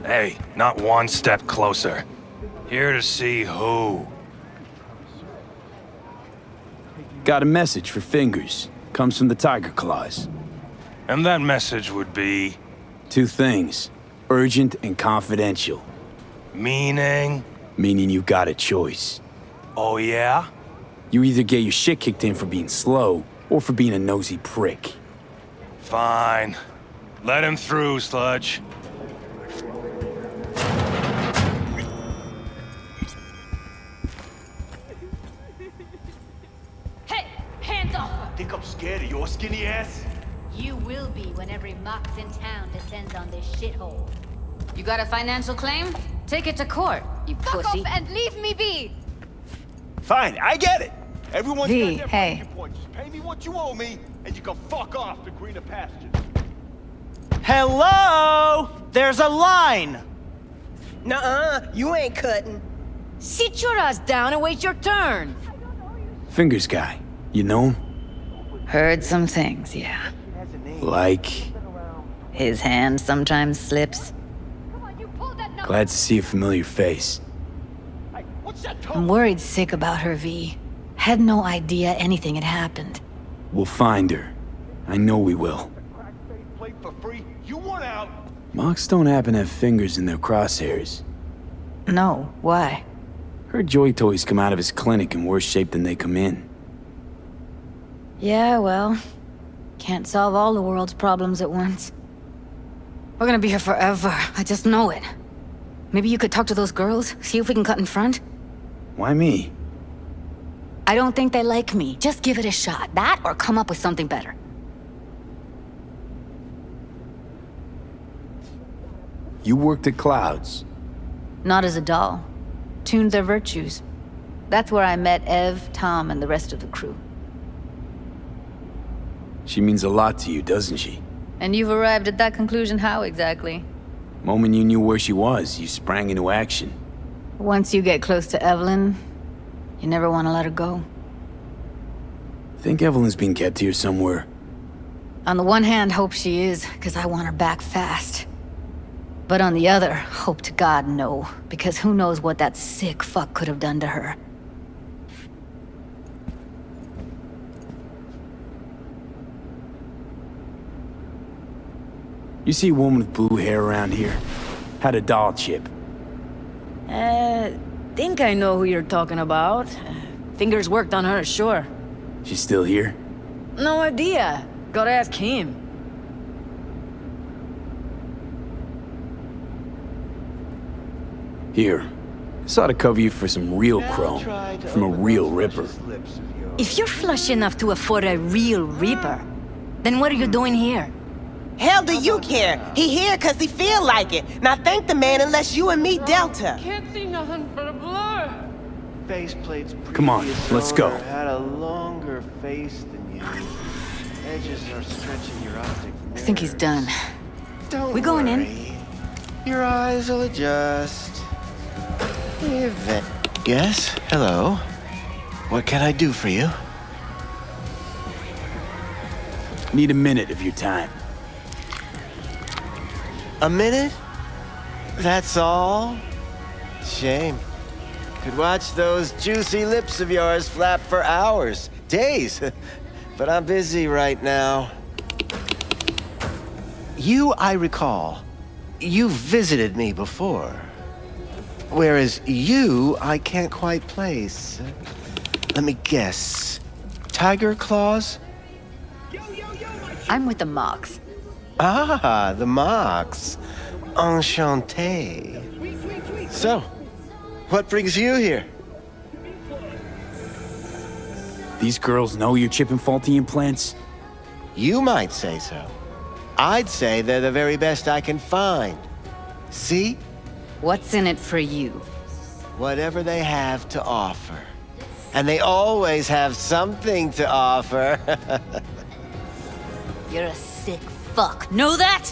Hey, not one step closer. Here to see who? Got a message for Fingers. Comes from the Tiger Claws. And that message would be... Two things. Urgent and confidential. Meaning? Meaning you got a choice. Oh yeah? You either get your shit kicked in for being slow, or for being a nosy prick. Fine. Let him through, Sludge. Hey! Hands off! Think I'm scared of your skinny ass? You will be when every mox in town descends on this shithole. You got a financial claim? Take it to court, you Fuck pussy. off and leave me be! Fine, I get it. Everyone's V, got their hey. fucking points. Just pay me what you owe me, and you can fuck off to greener pastures. Hello? There's a line! Nuh-uh, you ain't cutting. Sit your ass down and wait your turn! Fingers guy. You know him? Heard some things, yeah. Like... His hand sometimes slips. Come on, you pulled that number! Glad to see a familiar face. Hey, what's that tone? I'm worried sick about her, V. Had no idea anything had happened. We'll find her. I know we will. Crack face plate for free? You want out? Mox don't happen to have fingers in their crosshairs. No, why? Heard Joy Toys come out of his clinic in worse shape than they come in. Yeah, well, can't solve all the world's problems at once. We're gonna be here forever, I just know it. Maybe you could talk to those girls, see if we can cut in front? Why me? I don't think they like me. Just give it a shot. That or come up with something better. You worked at Clouds. Not as a doll. Tuned their virtues. That's where I met Ev, Tom, and the rest of the crew. She means a lot to you, doesn't she? And you've arrived at that conclusion how exactly? Moment you knew where she was, you sprang into action. Once you get close to Evelyn, you never want to let her go. Think Evelyn's being kept here somewhere. On the one hand, hope she is, because I want her back fast. But on the other, hope to God no, because who knows what that sick fuck could have done to her. You see a woman with blue hair around here? Had a doll chip. Think I know who you're talking about. Fingers worked on her, sure. She's still here? No idea. Gotta ask him. Here. This ought to cover you for some real chrome. From a real ripper. If you're flush enough to afford a real reaper, then what are you doing here? Hell do you care? He here cause he feel like it. Now thank the man unless you and me Delta. Can't see nothing but a blur. Faceplate's Come on, previous let's go. owner had a longer face than you. Edges are stretching your optic I think he's done. Don't We going in? worry. Your eyes will adjust. Yes? Hello? What can I do for you? Need a minute of your time. A minute? That's all? Shame. Could watch those juicy lips of yours flap for hours, days. But I'm busy right now. You, I recall. You've visited me before. Whereas you, I can't quite place. Let me guess. Tiger Claws? I'm with the Mox. Ah, the Mox. Enchanté. So, what brings you here? These girls know you're chipping faulty implants? You might say so. I'd say they're the very best I can find. See? What's in it for you? Whatever they have to offer. And they always have something to offer. You're a sick fuck. Know that?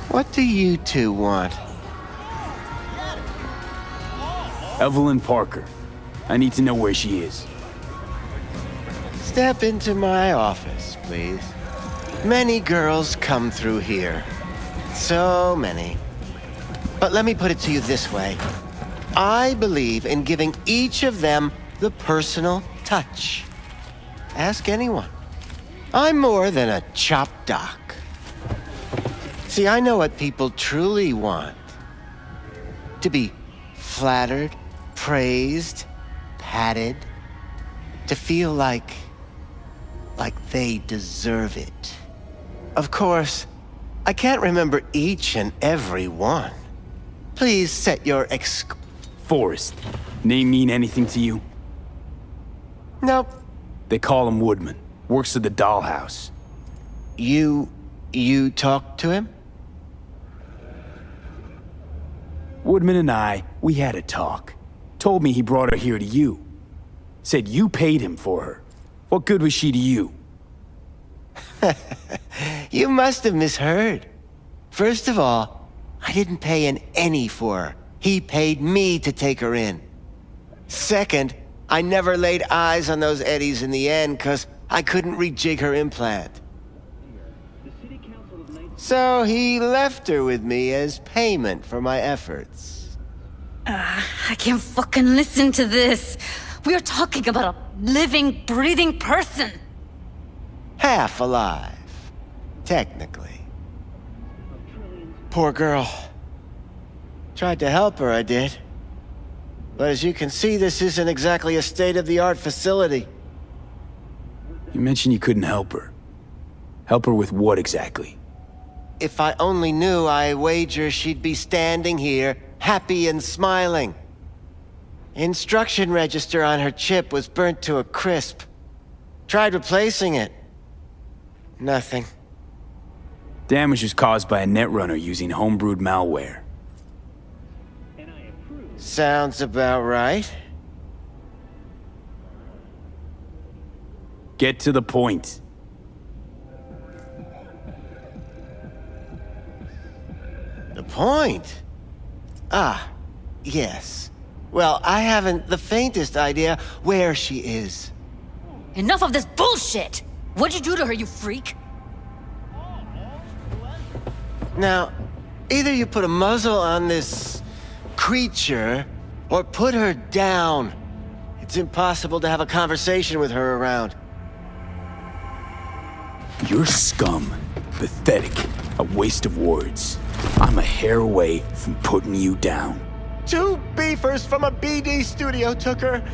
What do you two want? Evelyn Parker. I need to know where she is. Step into my office, please. Many girls come through here. So many. But let me put it to you this way. I believe in giving each of them the personal touch. Ask anyone. I'm more than a chop doc. See, I know what people truly want. To be flattered, praised, patted. To feel like they deserve it. Of course, I can't remember each and every one. Please set your Forrest. Name mean anything to you? Nope. They call him Woodman. Works at the dollhouse. You talked to him? Woodman and we had a talk. Told me he brought her here to you. Said you paid him for her. What good was she to you? You must have misheard. First of all, I didn't pay an any for her. He paid me to take her in. Second, I never laid eyes on those eddies in the end because I couldn't rejig her implant. So he left her with me as payment for my efforts. I can't fucking listen to this. We're talking about a living, breathing person. Half alive, technically. Poor girl. Tried to help her, I did. But as you can see, this isn't exactly a state-of-the-art facility. You mentioned you couldn't help her. Help her with what exactly? If I only knew, I wager she'd be standing here, happy and smiling. Instruction register on her chip was burnt to a crisp. Tried replacing it. Nothing. Damage was caused by a netrunner using homebrewed malware. Sounds about right. Get to the point. The point? Ah, yes. Well, I haven't the faintest idea where she is. Enough of this bullshit! What'd you do to her, you freak? Now, either you put a muzzle on this creature, or put her down. It's impossible to have a conversation with her around. You're scum. Pathetic. A waste of words. I'm a hair away from putting you down. 2 beefers from a BD studio took her.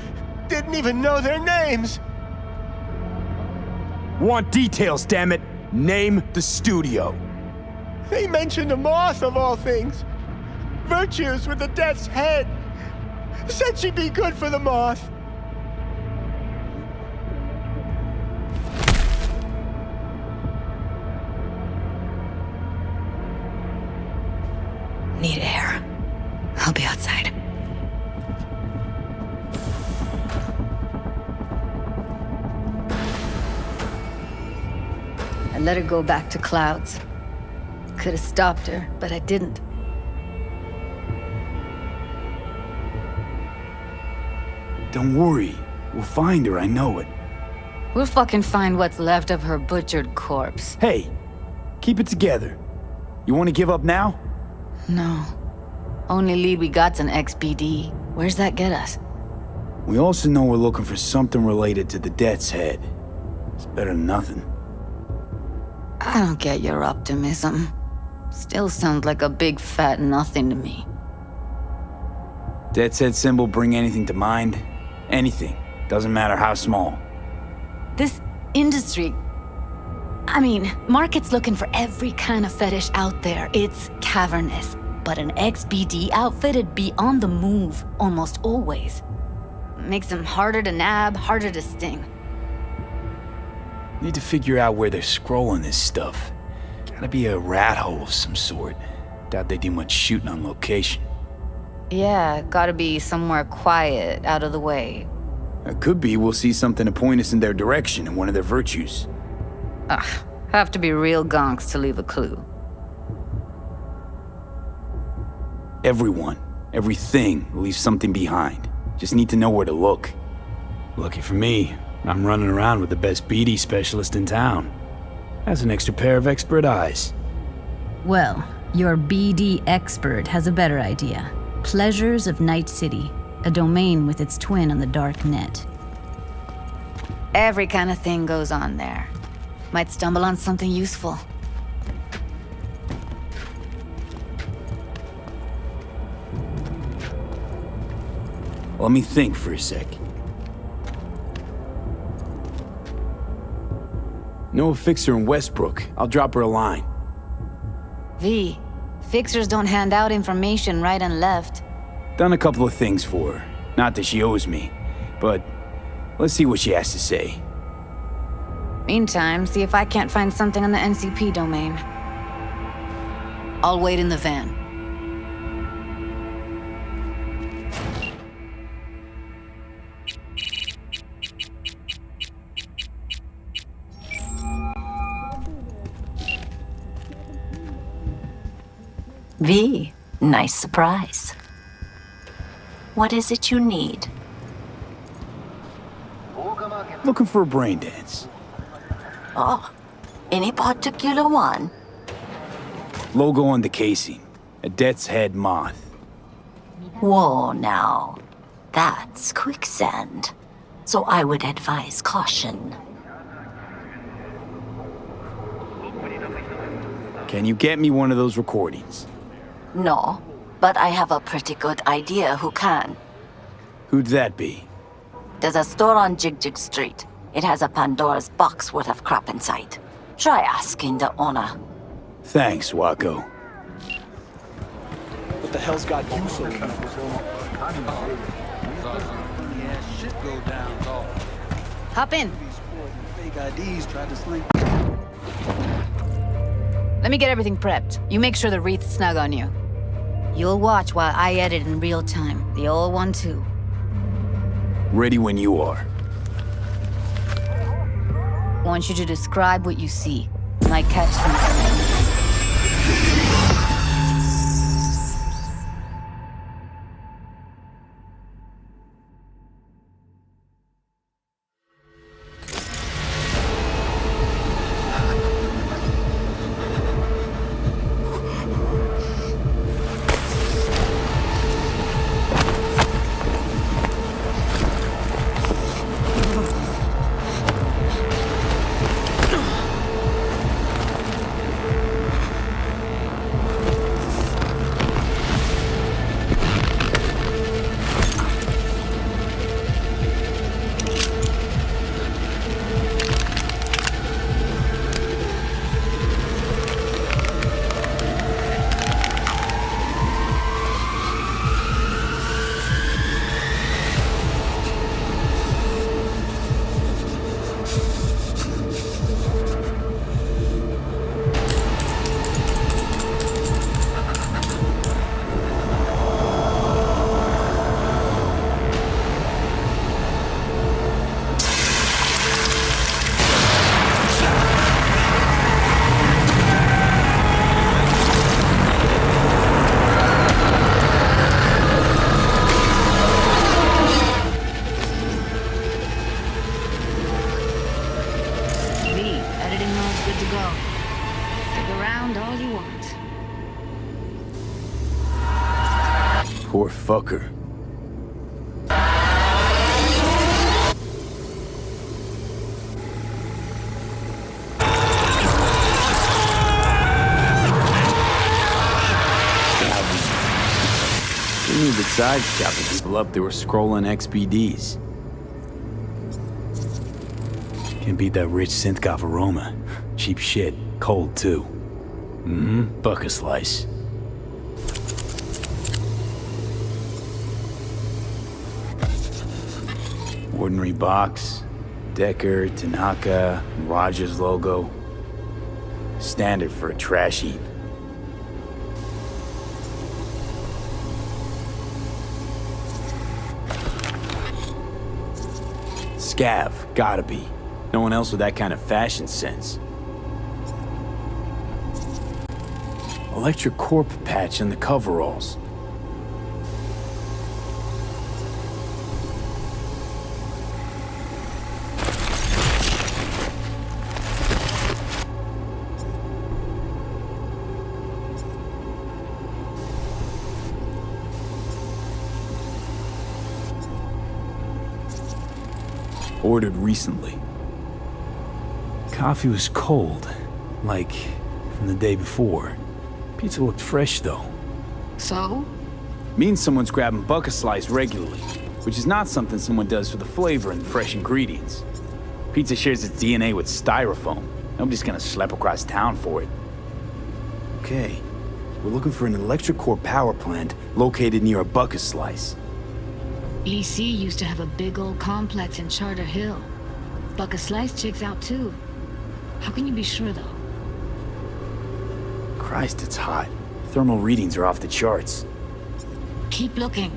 Didn't even know their names. Want details, damn it. Name the studio. They mentioned a moth of all things. Virtues with the death's head. Said she'd be good for the moth. Need air. I'll be outside. I let her go back to Clouds. Could have stopped her, but I didn't. Don't worry. We'll find her, I know it. We'll fucking find what's left of her butchered corpse. Hey, keep it together. You want to give up now? No. Only lead we got's an XBD. Where's that get us? We also know we're looking for something related to the Death's Head. It's better than nothing. I don't get your optimism. Still sounds like a big fat nothing to me. Death's Head symbol bring anything to mind? Anything. Doesn't matter how small. This industry... I mean, market's looking for every kind of fetish out there. It's cavernous. But an XBD outfit'd be on the move, almost always. Makes them harder to nab, harder to sting. Need to figure out where they're scrolling this stuff. Gotta be a rat hole of some sort. Doubt they do much shooting on location. Yeah, gotta be somewhere quiet, out of the way. It could be we'll see something to point us in their direction in one of their virtues. Ugh, have to be real gonks to leave a clue. Everyone, everything leaves something behind. Just need to know where to look. Lucky for me, I'm running around with the best BD specialist in town. Has an extra pair of expert eyes. Well, your BD expert has a better idea. Pleasures of Night City, a domain with its twin on the dark net. Every kind of thing goes on there. Might stumble on something useful. Let me think for a sec. Know a fixer in Westbrook. I'll drop her a line. V, fixers don't hand out information right and left. Done a couple of things for her. Not that she owes me, but let's see what she has to say. Meantime, see if I can't find something on the NCP domain. I'll wait in the van. V, nice surprise. What is it you need? Looking for a brain dance. Oh, any particular one? Logo on the casing. A death's head moth. Whoa, now. That's quicksand. So I would advise caution. Can you get me one of those recordings? No, but I have a pretty good idea who can. Who'd that be? There's a store on Jig Street. It has a Pandora's box worth of crap inside. Try asking the owner. Thanks, Wacko. What the hell's got you so Hop in. Fake IDs tried to slink. Let me get everything prepped. You make sure the wreath's snug on you. You'll watch while I edit in real time. The old one, too. Ready when you are. Want you to describe what you see. Might catch some. Poor fucker. Didn't need the sides chopping people up, they were scrolling XBDs. Can't beat that rich synth-goth aroma. Cheap shit, cold too. Buck a slice. Ordinary box, Decker, Tanaka, Rogers logo. Standard for a trash heap. Scav, gotta be. No one else with that kind of fashion sense. Electric corp patch in the coveralls. Ordered recently. Coffee was cold, like from the day before. Pizza looked fresh, though. So? Means someone's grabbing bucket slice regularly, which is not something someone does for the flavor and the fresh ingredients. Pizza shares its DNA with styrofoam. Nobody's gonna schlep across town for it. Okay, we're looking for an electric core power plant located near a bucket slice. EC used to have a big old complex in Charter Hill. Bucket Slice checks out too. How can you be sure, though? Christ, it's hot. Thermal readings are off the charts. Keep looking.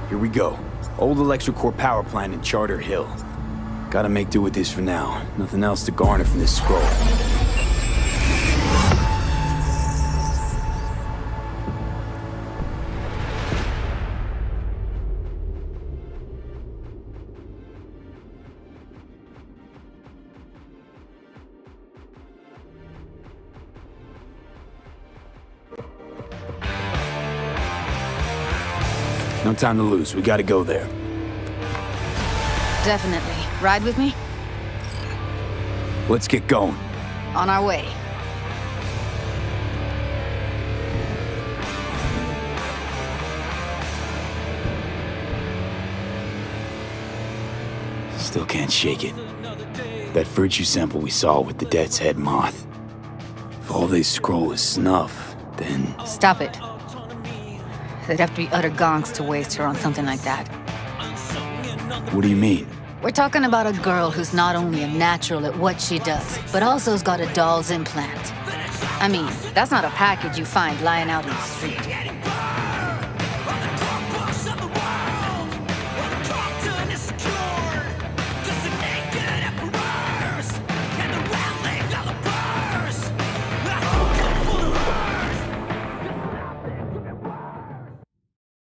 Here we go. Old electric core power plant in Charter Hill. Gotta make do with this for now. Nothing else to garner from this scroll. No time to lose. We gotta go there. Definitely. Ride with me? Let's get going. On our way. Still can't shake it. That virtue sample we saw with the Death's Head moth. If all they scroll is snuff, then... Stop it. They'd have to be utter gonks to waste her on something like that. What do you mean? We're talking about a girl who's not only a natural at what she does, but also's got a doll's implant. I mean, that's not a package you find lying out in the street.